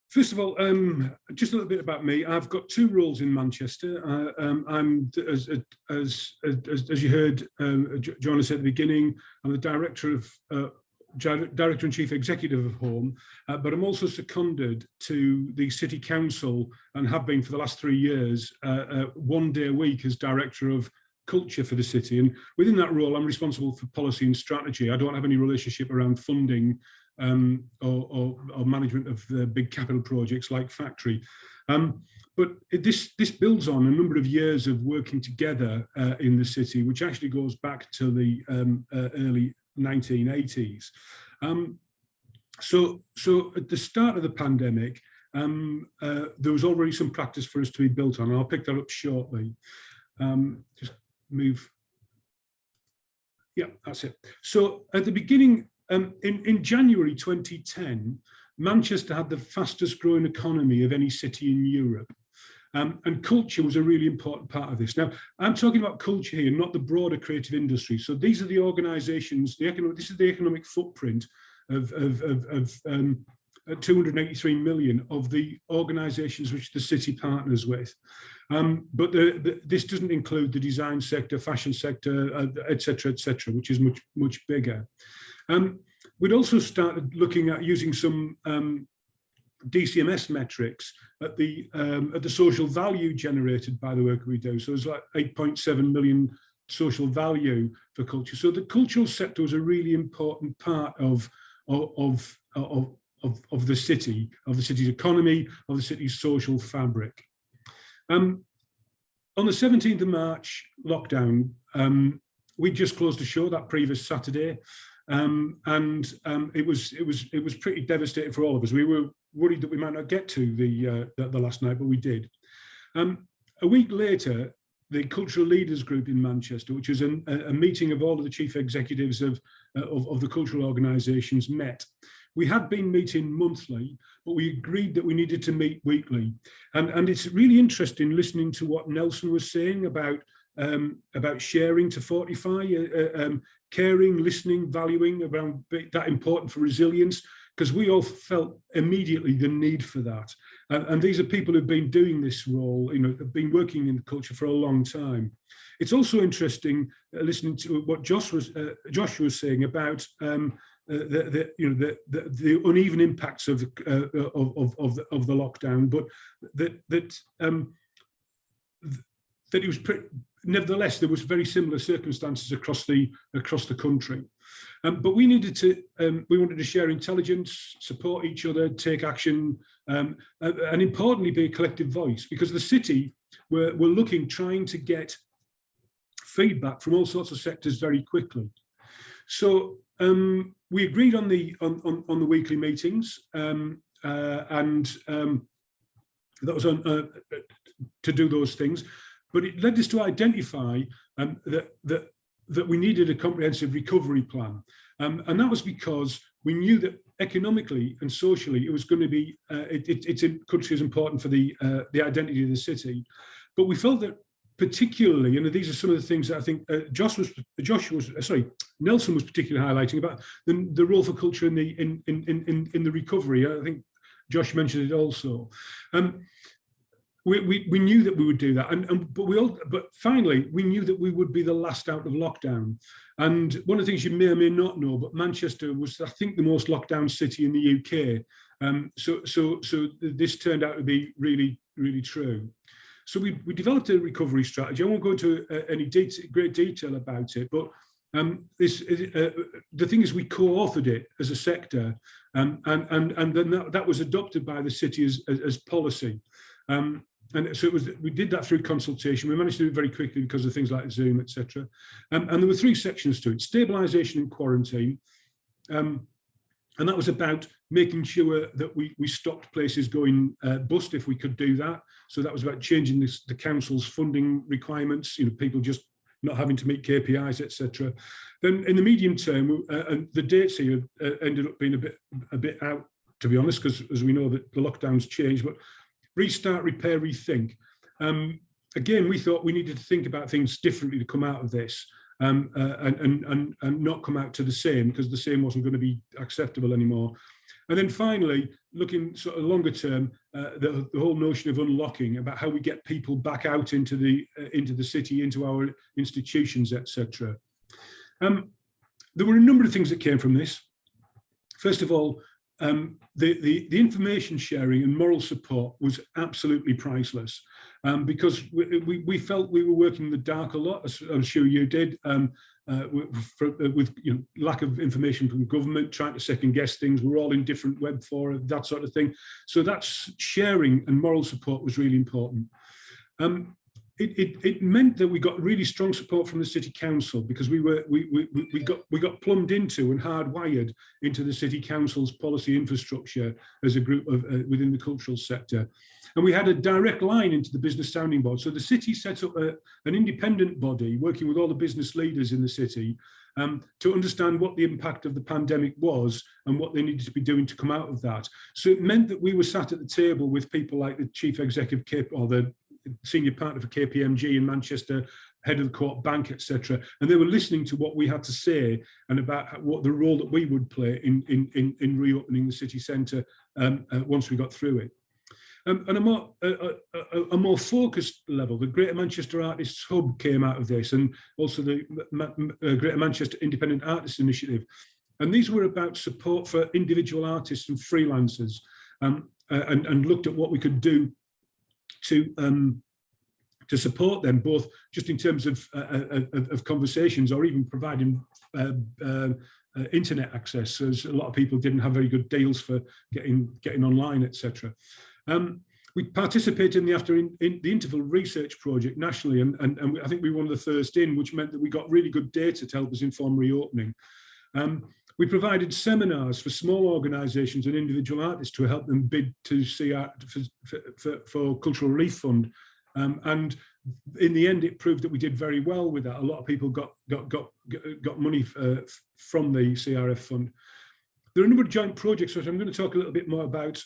First of all, just a little bit about me. I've got two roles in Manchester. I'm, as you heard Joanna say at the beginning, I'm the Director and Chief Executive of Home, but I'm also seconded to the City Council and have been for the last 3 years, 1 day a week as Director of Culture for the city. And within that role, I'm responsible for policy and strategy. I don't have any relationship around funding or management of the big capital projects like Factory. But this builds on a number of years of working together in the city, which actually goes back to the early 1980s. So at the start of the pandemic, there was already some practice for us to be built on. I'll pick that up shortly. Just move. Yeah, that's it. So at the beginning, in January 2010, Manchester had the fastest growing economy of any city in Europe. And culture was a really important part of this. Now, I'm talking about culture here, not the broader creative industry. So these are the organisations, this is the economic footprint of 283 million of the organisations which the city partners with. But this doesn't include the design sector, fashion sector, et cetera, which is much bigger. We'd also started looking at using some DCMS metrics at the social value generated by the work we do. So it's like 8.7 million social value for culture. So the cultural sector was a really important part of the city's economy, of the city's social fabric. On the 17th of March lockdown, we just closed a show that previous Saturday. It was pretty devastating for all of us. We were worried that we might not get to the last night, but we did. A week later, the Cultural Leaders Group in Manchester, which was a meeting of all of the chief executives of the cultural organisations, met. We had been meeting monthly, but we agreed that we needed to meet weekly. And it's really interesting listening to what Nelson was saying about sharing to fortify, caring, listening, valuing, around that important for resilience, because we all felt immediately the need for that. And these are people who've been doing this role, have been working in culture for a long time. It's also interesting listening to what Josh was saying about the uneven impacts of the lockdown, but that it was nevertheless, there was very similar circumstances across the country. But we wanted to share intelligence, support each other, take action, and importantly, be a collective voice, because the city were trying to get feedback from all sorts of sectors very quickly. So we agreed on the weekly meetings, and that was to do those things. But it led us to identify that we needed a comprehensive recovery plan. And that was because we knew that economically and socially it was going to be, it's in country is important for the identity of the city. But we felt that particularly, and these are some of the things that I think Nelson was particularly highlighting about the role for culture in the recovery. I think Josh mentioned it also. We knew that we would do that, but finally we knew that we would be the last out of lockdown. And one of the things you may or may not know, but Manchester was, I think, the most locked down city in the UK. So this turned out to be really, really true. So we developed a recovery strategy. I won't go into any great detail about it, but the thing is, we co-authored it as a sector, and then that was adopted by the city as policy. And so we did that through consultation. We managed to do it very quickly because of things like Zoom, etc. And there were 3 sections to it: stabilisation and quarantine. And that was about making sure that we stopped places going bust if we could do that. So that was about changing the council's funding requirements, people just not having to meet KPIs, etc. Then in the medium term, and the dates here ended up being a bit out, to be honest, because as we know that the lockdowns changed, but restart, repair, rethink. Again, we thought we needed to think about things differently to come out of this, and not come out to the same, because the same wasn't going to be acceptable anymore. And then finally, looking sort of longer term, the whole notion of unlocking, about how we get people back out into the city, into our institutions, etc. There were a number of things that came from this. First of all, the information sharing and moral support was absolutely priceless, because we felt we were working in the dark a lot, as I'm sure you did, with lack of information from government, trying to second guess things. We're all in different web fora, that sort of thing. So that sharing and moral support was really important. It meant that we got really strong support from the city council, because we got plumbed into and hardwired into the city council's policy infrastructure as a group of within the cultural sector, and we had a direct line into the business sounding board. So the city set up an independent body working with all the business leaders in the city to understand what the impact of the pandemic was and what they needed to be doing to come out of that. So it meant that we were sat at the table with people like the chief executive or the senior partner for KPMG in Manchester, head of the Co-op Bank, etc. And they were listening to what we had to say and about what the role that we would play in reopening the city centre once we got through it. And a more focused level, the Greater Manchester Artists Hub came out of this, and also the Greater Manchester Independent Artists Initiative. And these were about support for individual artists and freelancers, and looked at what we could do to support them, both just in terms of conversations, or even providing internet access, as a lot of people didn't have very good deals for getting online, etc. We participated in the interval research project nationally, and I think we were one of the first in, which meant that we got really good data to help us inform reopening. We provided seminars for small organisations and individual artists to help them bid to for Cultural Relief Fund, and in the end, it proved that we did very well with that. A lot of people got money from the CRF fund. There are a number of joint projects, which I'm going to talk a little bit more about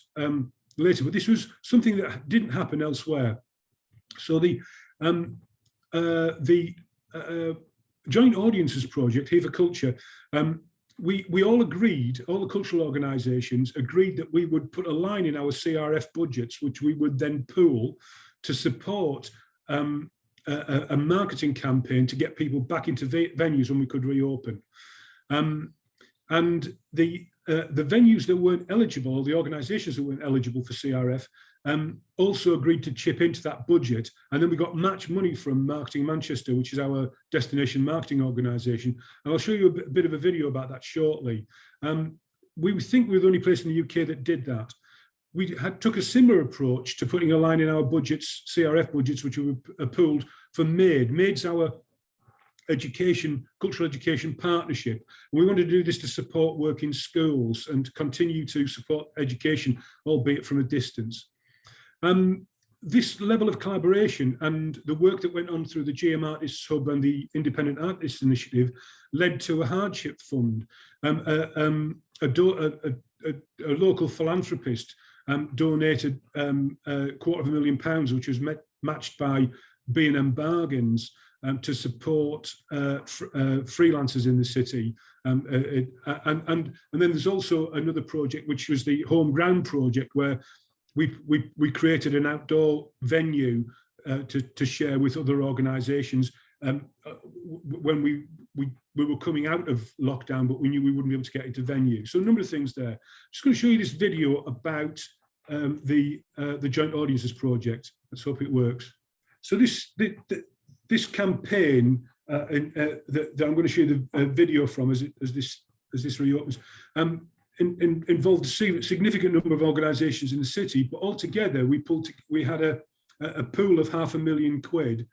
later, but this was something that didn't happen elsewhere. So the Joint Audiences Project, here for Culture, we all agreed, all the cultural organisations agreed that we would put a line in our CRF budgets, which we would then pool to support a marketing campaign to get people back into venues when we could reopen. And the venues that weren't eligible, or the organisations that weren't eligible for CRF, also agreed to chip into that budget. And then we got match money from Marketing Manchester, which is our destination marketing organisation. And I'll show you a bit of a video about that shortly. We think we were the only place in the UK that did that. We took a similar approach to putting a line in our budgets, CRF budgets, which were pooled for MAID. MAID's our cultural education partnership. And we wanted to do this to support work in schools and continue to support education, albeit from a distance. This level of collaboration and the work that went on through the GM Artists Hub and the Independent Artists Initiative led to a hardship fund. A local philanthropist donated £250,000, which was matched by B&M Bargains, to support freelancers in the city. And then there's also another project, which was the Home Ground project, where we created an outdoor venue to share with other organisations when we were coming out of lockdown, but we knew we wouldn't be able to get into venues. So a number of things there. I'm just going to show you this video about the Joint Audiences Project. Let's hope it works. So this campaign that I'm going to show you the video from as this reopens, involved a significant number of organisations in the city, but altogether we had a pool of £500,000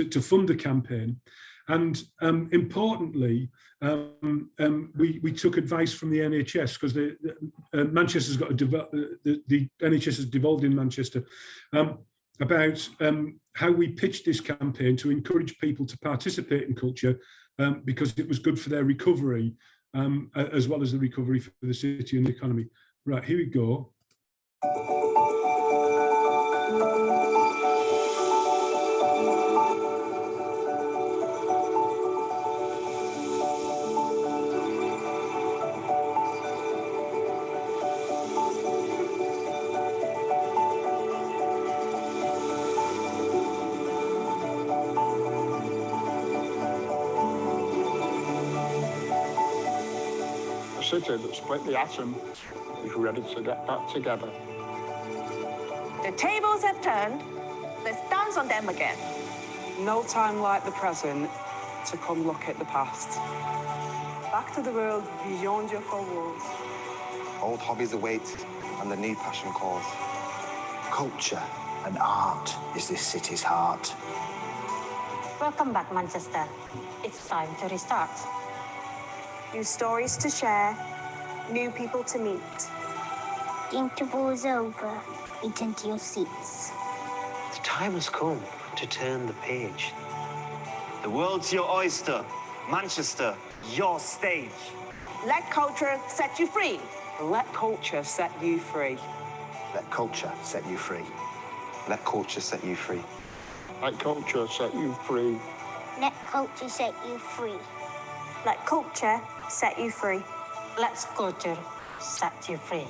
to fund the campaign. And importantly, we took advice from the NHS, because Manchester's got the NHS has devolved in Manchester, about how we pitched this campaign to encourage people to participate in culture, because it was good for their recovery, as well as the recovery for the city and the economy. Right, here we go. city that split the atom is ready to get back together. The tables have turned. Let's dance on them again. No time like the present to come look at the past. Back to the world beyond your four walls. Old hobbies await and the new passion calls. Culture and art is this city's heart. Welcome back, Manchester. It's time to restart. New stories to share, new people to meet. The interval's over. Eat into your seats. The time has come to turn the page. The world's your oyster. Manchester, your stage. Let culture set you free. Let culture set you free. Let culture set you free. Let culture set you free. Let culture set you free. Let culture set you free. Let culture set you free. Let's culture set you free.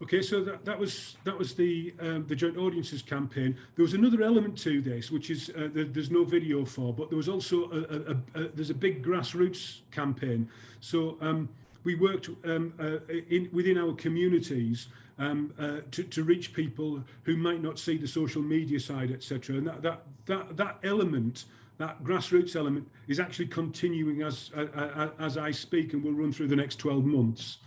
Okay, so that was the joint audiences campaign. There was another element to this, which is there's no video for, but there was also there's a big grassroots campaign. So we worked within our communities to reach people who might not see the social media side, etc. And that element, that grassroots element, is actually continuing as I speak, and will run through the next 12 months.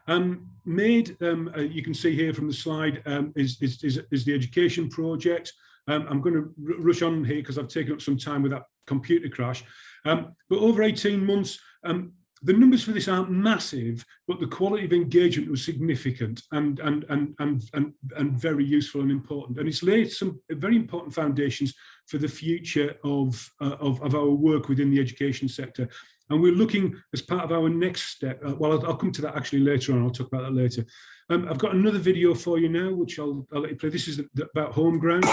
You can see here from the slide, is the education project. I'm going to rush on here because I've taken up some time with that computer crash. But over 18 months, the numbers for this aren't massive, but the quality of engagement was significant and very useful and important. And it's laid some very important foundations for the future of our work within the education sector. And we're looking, as part of our next step, well, I'll come to that actually later on, I'll talk about that later. I've got another video for you now, which I'll let you play. This is about home ground.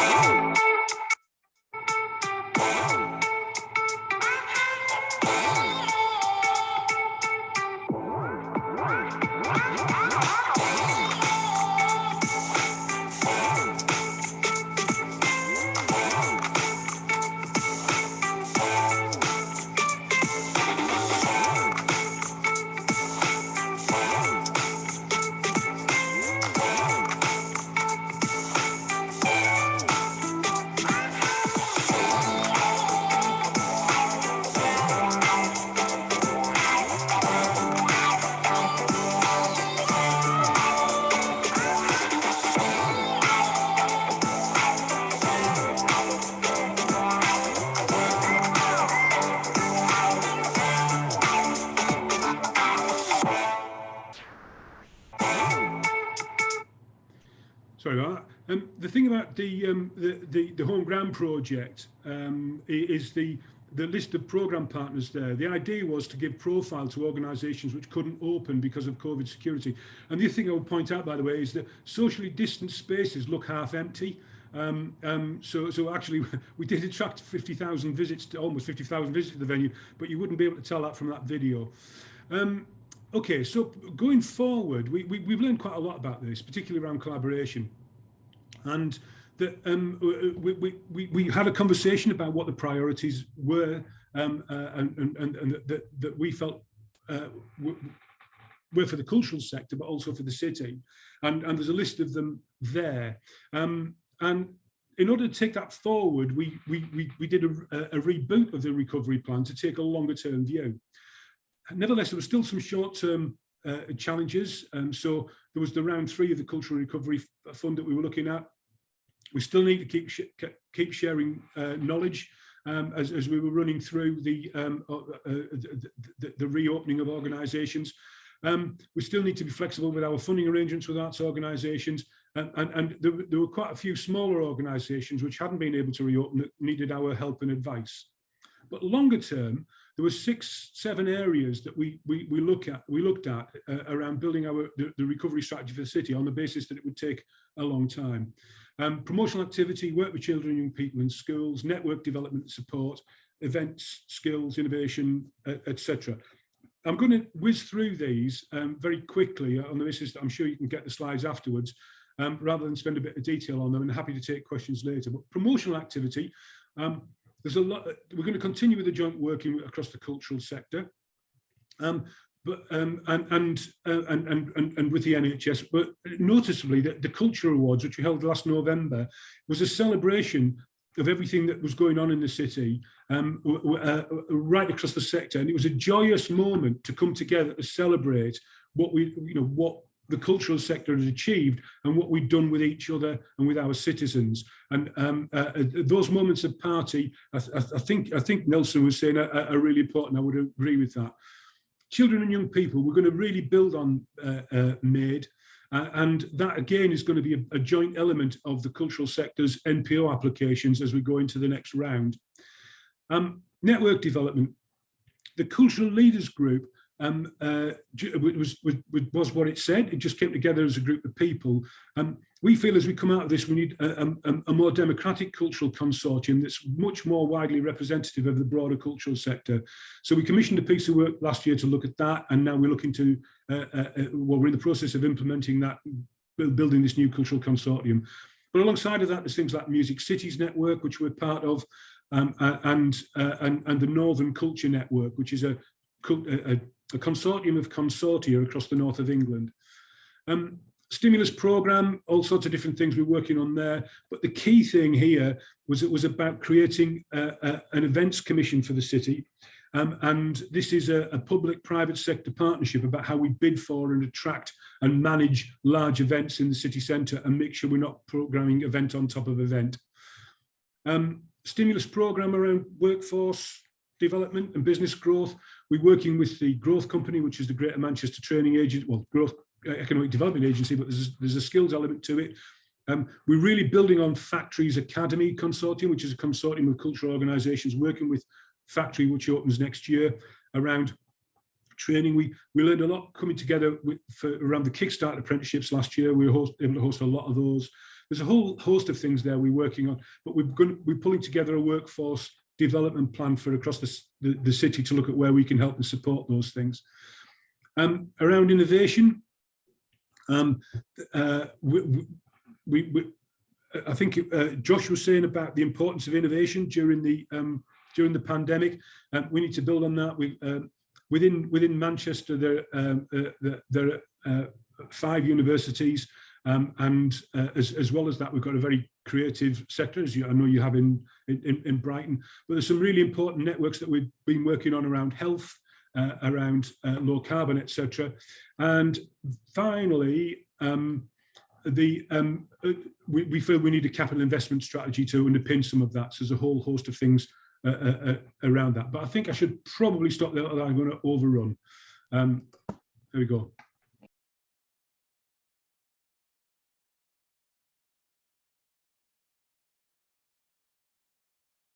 Sorry about that. The thing about the home ground project is the list of programme partners there. The idea was to give profile to organisations which couldn't open because of COVID security. And the other thing I would point out, by the way, is that socially distant spaces look half empty. So actually, we did attract 50,000 visits, to almost 50,000 visits to the venue, but you wouldn't be able to tell that from that video. Okay, so going forward, we've learned quite a lot about this, particularly around collaboration. And we had a conversation about what the priorities were, and that we felt were for the cultural sector, but also for the city. And there's a list of them there. And in order to take that forward, we did a reboot of the recovery plan to take a longer term view. Nevertheless, there were still some short-term challenges. So there was the round 3 of the Cultural Recovery Fund that we were looking at. We still need to keep sharing knowledge as we were running through the reopening of organisations. We still need to be flexible with our funding arrangements with arts organisations. And there were quite a few smaller organisations which hadn't been able to reopen that needed our help and advice. But longer term, there were 6-7 areas that we looked at around building the recovery strategy for the city on the basis that it would take a long time. Promotional activity, work with children and young people in schools, network development support, events, skills, innovation, etc. I'm going to whiz through these very quickly on the basis that I'm sure you can get the slides afterwards, rather than spend a bit of detail on them, and happy to take questions later. But promotional activity, there's a lot. We're going to continue with the joint working across the cultural sector, and with the NHS. But noticeably, the Culture Awards, which we held last November, was a celebration of everything that was going on in the city, right across the sector, and it was a joyous moment to come together to celebrate what what the cultural sector has achieved and what we've done with each other and with our citizens. And those moments of party, I think Nelson was saying, are really important. I would agree with that. Children and young people, we're going to really build on MAID. And that, again, is going to be a joint element of the cultural sector's NPO applications as we go into the next round. Network development. The Cultural Leaders Group was what it said. It just came together as a group of people. We feel as we come out of this, we need a more democratic cultural consortium that's much more widely representative of the broader cultural sector. So we commissioned a piece of work last year to look at that, and now we're looking to, we're in the process of implementing that, building this new cultural consortium. But alongside of that, there's things like Music Cities Network, which we're part of, and the Northern Culture Network, which is a consortium of consortia across the north of England. Stimulus programme, all sorts of different things we're working on there. But the key thing here was it was about creating an events commission for the city. And this is a public-private sector partnership about how we bid for and attract and manage large events in the city centre and make sure we're not programming event on top of event. Stimulus programme around workforce development and business growth. We're working with the Growth Company, which is the Greater Manchester Training Agent, well, Growth Economic Development Agency, but there's a skills element to it. We're really building on Factories Academy Consortium, which is a consortium of cultural organisations working with Factory, which opens next year, around training. We learned a lot coming together around the Kickstart apprenticeships last year. We were able to host a lot of those. There's a whole host of things there we're working on, but we're pulling together a workforce development plan for across the city to look at where we can help and support those things. Around innovation, I think Josh was saying about the importance of innovation during the pandemic. We need to build on that. Within Manchester, there are 5 universities, and as well as that, we've got a very creative sector, as I know you have in Brighton. But there's some really important networks that we've been working on around health, around low carbon, etc. And finally, we feel we need a capital investment strategy to underpin some of that. So there's a whole host of things around that. But I think I should probably stop there, or I'm going to overrun. There we go.